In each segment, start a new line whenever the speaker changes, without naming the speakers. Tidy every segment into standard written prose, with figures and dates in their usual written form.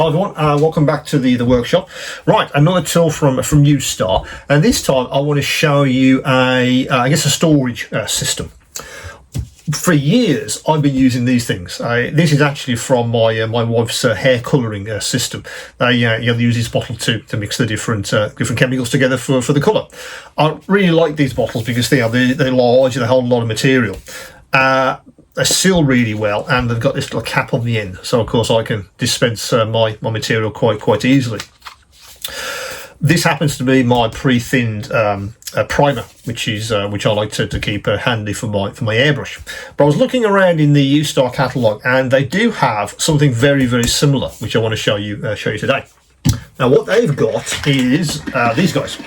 Hi everyone, welcome back to the workshop. Right, another tool from Ustar, and this time I want to show you a storage system. For years I've been using these things. This is actually from my wife's hair colouring system. They use this bottle to mix the different chemicals together for the colour. I really like these bottles because they're large and they hold a lot of material. They seal really well, and they've got this little cap on the end, so of course I can dispense my material quite easily. This happens to be my pre-thinned primer, which I like to keep handy for my airbrush. But I was looking around in the Ustar catalogue, and they do have something very similar, which I want to show you today. Now what they've got is these guys.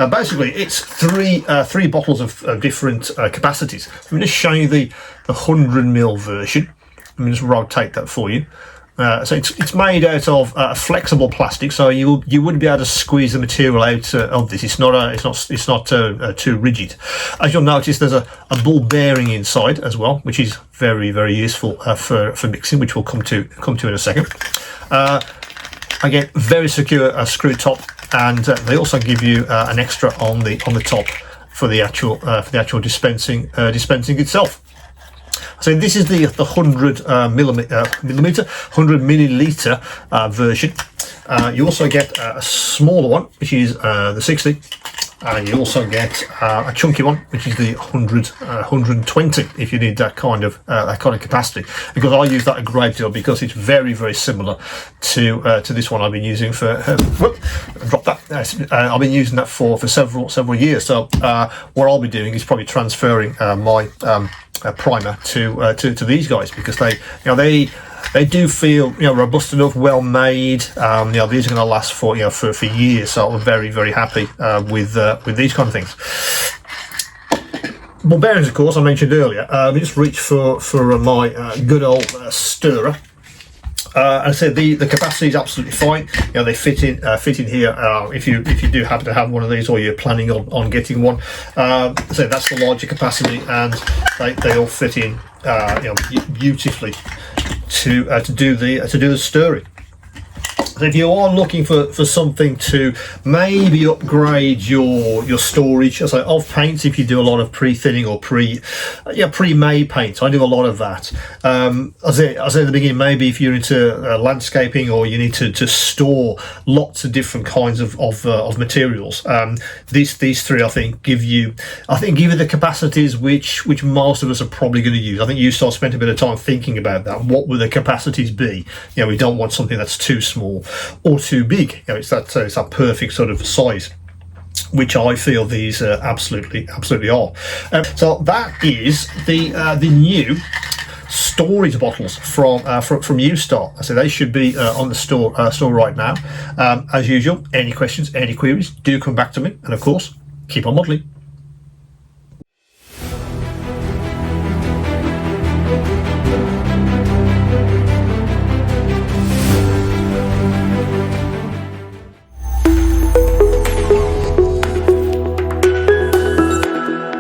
Basically, it's three bottles of different capacities. I'm just showing you the 100ml version. Let me just rotate that for you. So it's made out of flexible plastic, so you wouldn't be able to squeeze the material out of this. It's not too rigid. As you'll notice, there's a ball bearing inside as well, which is very useful for mixing, which we'll come to in a second. Again, very secure screw top, and they also give you an extra on the top for the actual dispensing itself. So this is the 100 milliliter version. You also get a smaller one, which is the 60. And you also get a chunky one, which is the 120, if you need that kind of capacity. Because I use that a great deal because it's very similar to this one I've been using for. Drop that. I've been using that for several years. So what I'll be doing is probably transferring my primer to these guys, because they do feel robust enough, well made. These are going to last for years. So I'm very happy with these kind of things. Ball bearings, of course, I mentioned earlier. Just reach for my good old stirrer. I said the capacity is absolutely fine. They fit in here. If you do happen to have one of these, or you're planning on getting one, so that's the larger capacity, and they all fit in beautifully to do the stirring. So if you are looking for something to maybe upgrade your storage, as of paints, if you do a lot of pre-thinning or pre-made paints, I do a lot of that. As I said at the beginning, maybe if you're into landscaping, or you need to store lots of different kinds of materials, these three I think give you the capacities which most of us are probably going to use. I think you spent a bit of time thinking about that. What will the capacities be? We don't want something that's too small or too big. It's that perfect sort of size, which I feel these absolutely are. So that is the new storage bottles from Ustar. So they should be on the store right now. As usual, any questions, any queries, do come back to me, and of course, keep on modelling.